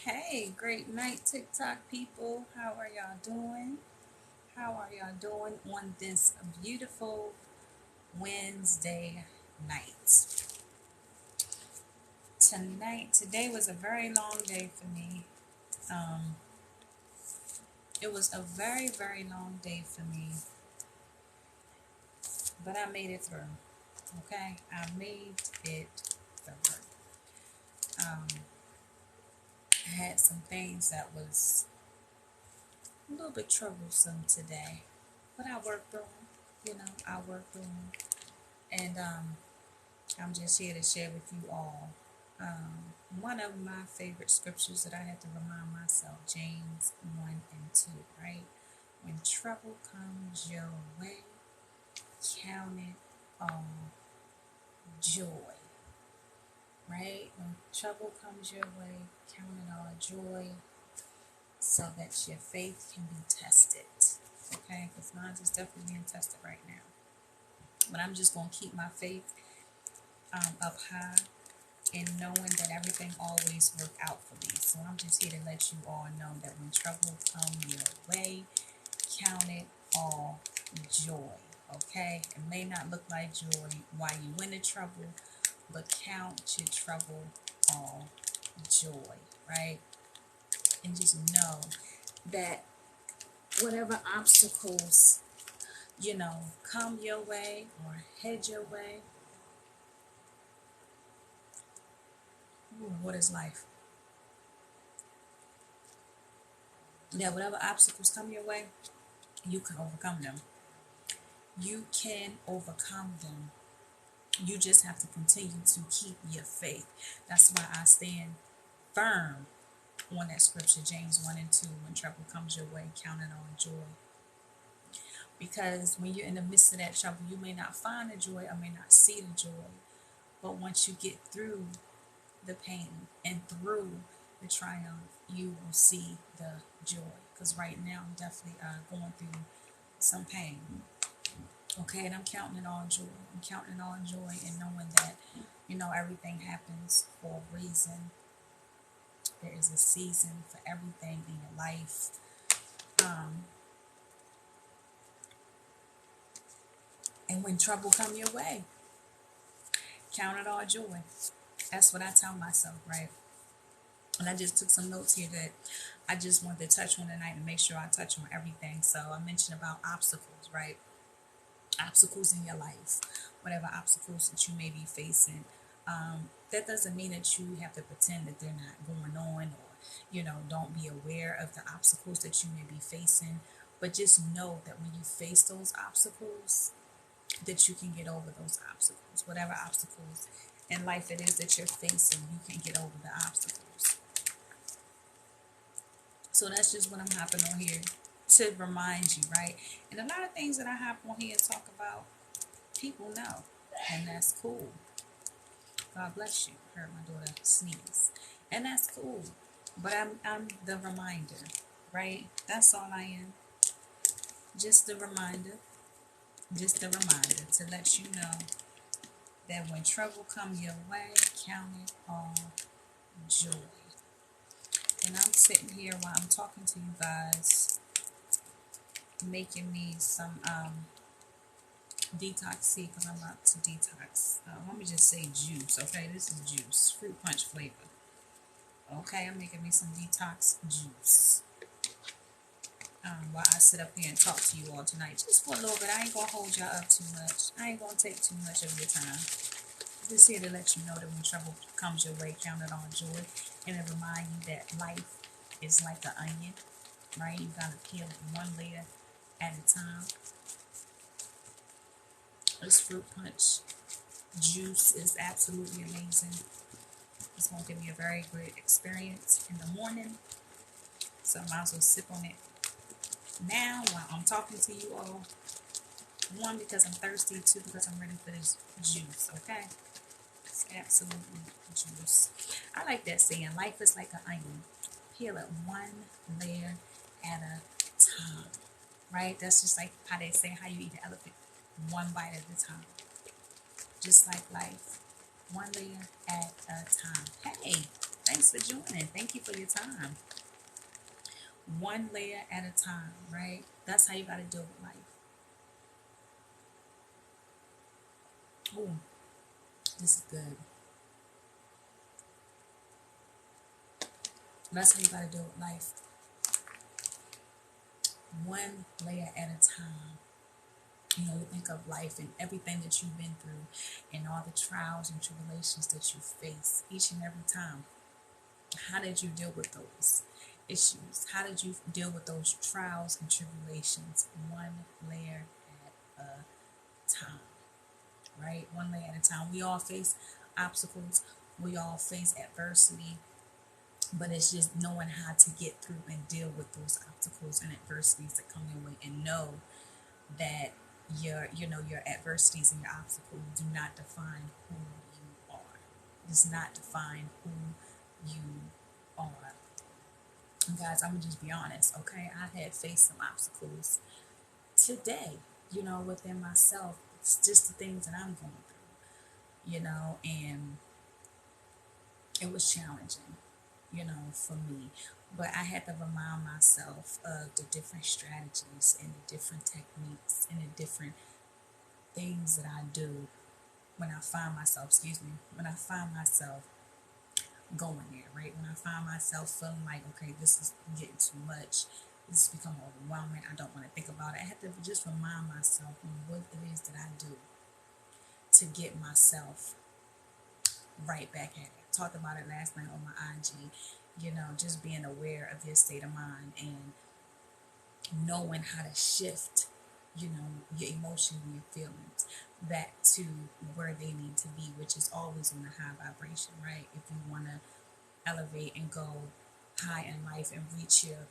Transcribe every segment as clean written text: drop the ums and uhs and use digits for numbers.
Hey, great night, TikTok people. How are y'all doing? How are y'all doing on this beautiful Wednesday night? Today was a very long day for me. Um, it was a very, very long day for me, but I made it through. Okay, I made it through. Um, I had some things that was a little bit troublesome today, but I worked through them. I worked through them, and I'm just here to share with you all one of my favorite scriptures that I had to remind myself, James 1 and 2, right? When trouble comes your way, count it all joy, right? When trouble comes your way, count it all joy so that your faith can be tested, okay? Because mine is definitely being tested right now. But I'm just going to keep my faith up high and knowing that everything always work out for me. So I'm just here to let you all know that when trouble comes your way, count it all joy. Okay? It may not look like joy while you in the trouble, but count your trouble all joy, right? And just know that whatever obstacles, come your way or head your way, what is life? Yeah, whatever obstacles come your way, you can overcome them. You can overcome them. You just have to continue to keep your faith. That's why I stand firm on that scripture, James 1 and 2. When trouble comes your way, count it all joy. Because when you're in the midst of that trouble, you may not find the joy or may not see the joy. But once you get through the pain and through the triumph, you will see the joy. Because right now, I'm definitely going through some pain. Okay, and I'm counting it all joy. I'm counting it all joy and knowing that, everything happens for a reason. There is a season for everything in your life. Um, and when trouble come your way, count it all joy. That's what I tell myself, right? And I just took some notes here that I just wanted to touch on tonight and make sure I touch on everything. So I mentioned about obstacles, right? Obstacles in your life, whatever obstacles that you may be facing. That doesn't mean that you have to pretend that they're not going on or, don't be aware of the obstacles that you may be facing. But just know that when you face those obstacles, that you can get over those obstacles. Whatever obstacles in life it is that you're facing, you can get over the obstacles. So that's just what I'm hopping on here to remind you, right? And a lot of things that I hop on here and talk about, people know, and that's cool. God bless you. Heard my daughter sneeze, and that's cool. But I'm the reminder, right? That's all I am. Just the reminder. Just a reminder to let you know that when trouble come your way, count it all joy. And I'm sitting here while I'm talking to you guys, making me some detox tea because I'm about to detox. Let me just say juice, okay? This is juice, fruit punch flavor. Okay, I'm making me some detox juice. While I sit up here and talk to you all tonight, just for a little bit. I ain't gonna hold y'all up too much. I ain't gonna take too much of your time. Just here to let you know that when trouble comes your way, count it all joy, and to remind you that life is like an onion, right? You gotta peel it one layer at a time. This fruit punch juice is absolutely amazing. It's gonna give me a very great experience in the morning, so I might as well sip on it now while I'm talking to you all. One, because I'm thirsty. Two, because I'm ready for this juice, okay? It's absolutely juice. I like that saying, life is like an onion. Peel it one layer at a time, right? That's just like how they say how you eat an elephant, one bite at a time. Just like life, one layer at a time. Hey, Thanks for joining. Thank you for your time. One layer at a time, right? That's how you got to deal with life. Oh, this is good. That's how you got to deal with life. One layer at a time. You know, you think of life and everything that you've been through and all the trials and tribulations that you face each and every time. How did you deal with those issues? How did you deal with those trials and tribulations? One layer at a time, right? One layer at a time. We all face obstacles, we all face adversity, but it's just knowing how to get through and deal with those obstacles and adversities that come your way, and know that your adversities and your obstacles do not define who you are. Does not define who you are. And guys, I'm gonna just be honest, okay? I had faced some obstacles today, within myself. It's just the things that I'm going through, and it was challenging, for me. But I had to remind myself of the different strategies and the different techniques and the different things that I do when I find myself, when I find myself going there, right? When I find myself feeling like, okay, this is getting too much, this has become overwhelming, I don't want to think about it. I have to just remind myself what it is that I do to get myself right back at it. I talked about it last night on my IG, just being aware of your state of mind and knowing how to shift, your emotions and your feelings back to where they need to be, which is always on a high vibration, right? If you want to elevate and go high in life and reach your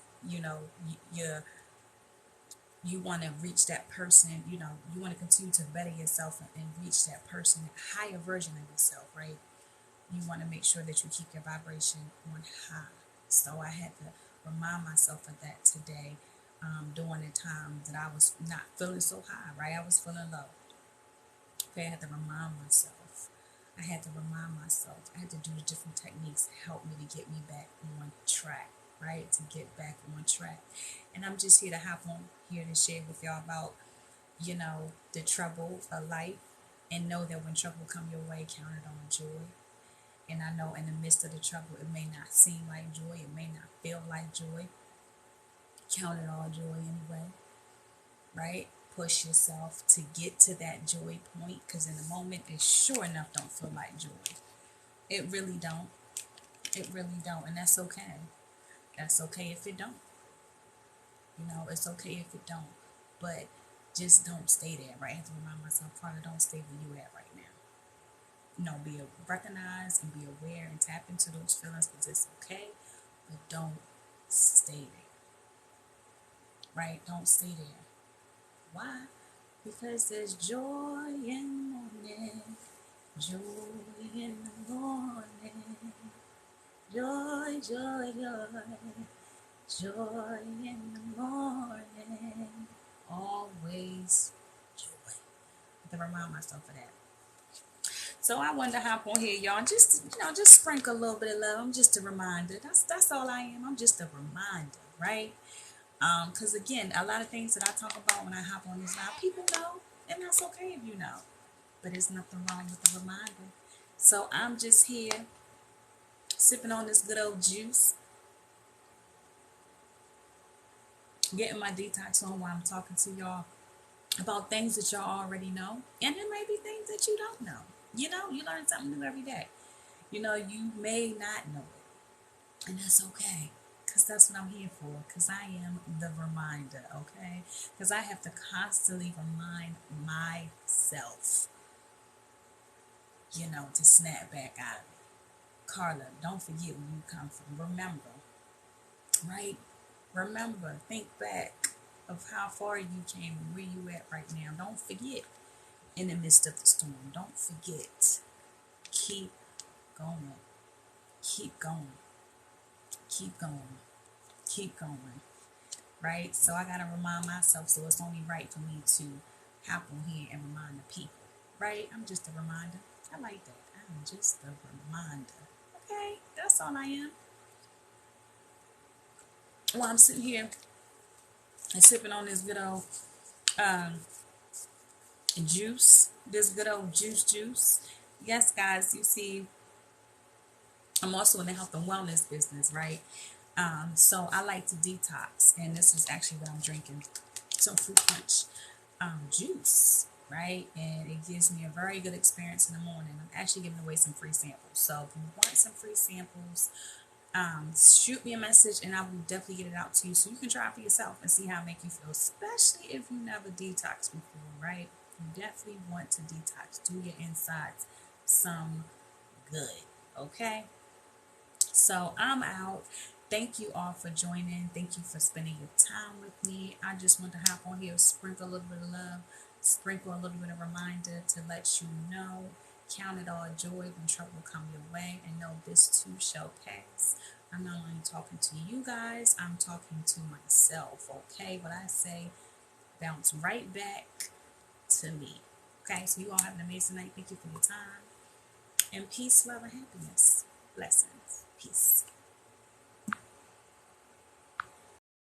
you want to reach that person, you want to continue to better yourself and reach that person, that higher version of yourself, right? You want to make sure that you keep your vibration on high. So I had to remind myself of that today, during the time that I was not feeling so high, right? I was feeling low. Okay, I had to remind myself. I had to remind myself. I had to do the different techniques to help me to get me back on track, right? To get back on track. And I'm just here to hop on here to share with y'all about, the trouble of life, and know that when trouble come your way, count it on joy. And I know in the midst of the trouble, it may not seem like joy, it may not feel like joy. Count it all joy anyway, right? Push yourself to get to that joy point, because in the moment, it sure enough don't feel like joy. It really don't. It really don't, and that's okay. That's okay if it don't. It's okay if it don't. But just don't stay there, right? I have to remind myself, Carla, don't stay where you at right now. Recognize and be aware and tap into those feelings, because it's okay, but don't stay there, right? Don't stay there. Why? Because there's joy in the morning, joy in the morning, joy, joy, joy, joy in the morning, always joy. I have to remind myself of that. So I wanted to hop on here, y'all, just sprinkle a little bit of love. I'm just a reminder. That's all I am. I'm just a reminder, right? Because again, a lot of things that I talk about when I hop on this live, people know, and that's okay if you know. But there's nothing wrong with a reminder. So I'm just here sipping on this good old juice, getting my detox on while I'm talking to y'all about things that y'all already know, and there may be things that you don't know. You learn something new every day. You may not know it, and that's okay. Because that's what I'm here for. Because I am the reminder, okay? Because I have to constantly remind myself, to snap back out of it. Carla, don't forget where you come from. Remember, right? Remember, think back of how far you came and where you at right now. Don't forget in the midst of the storm. Don't forget. Keep going. Keep going. Keep going. Keep going. Right? So I gotta remind myself, so it's only right for me to hop on here and remind the people. Right? I'm just a reminder. I like that. I'm just a reminder. Okay? That's all I am. While I'm sitting here and sipping on this good old um, juice, this good old juice. Yes, guys, you see, I'm also in the health and wellness business, right? So I like to detox, and this is actually what I'm drinking, some fruit punch juice, right? And it gives me a very good experience in the morning. I'm actually giving away some free samples. So if you want some free samples, shoot me a message and I will definitely get it out to you so you can try it for yourself and see how it make you feel, especially if you never detoxed before, right? You definitely want to detox. Do your insides some good, okay? So I'm out. Thank you all for joining. Thank you for spending your time with me. I just want to hop on here, sprinkle a little bit of love, sprinkle a little bit of reminder to let you know. Count it all joy when trouble come your way, and know this too shall pass. I'm not only talking to you guys, I'm talking to myself, okay? What I say bounce right back to me. Okay, so you all have an amazing night. Thank you for your time. And peace, love, and happiness. Blessings.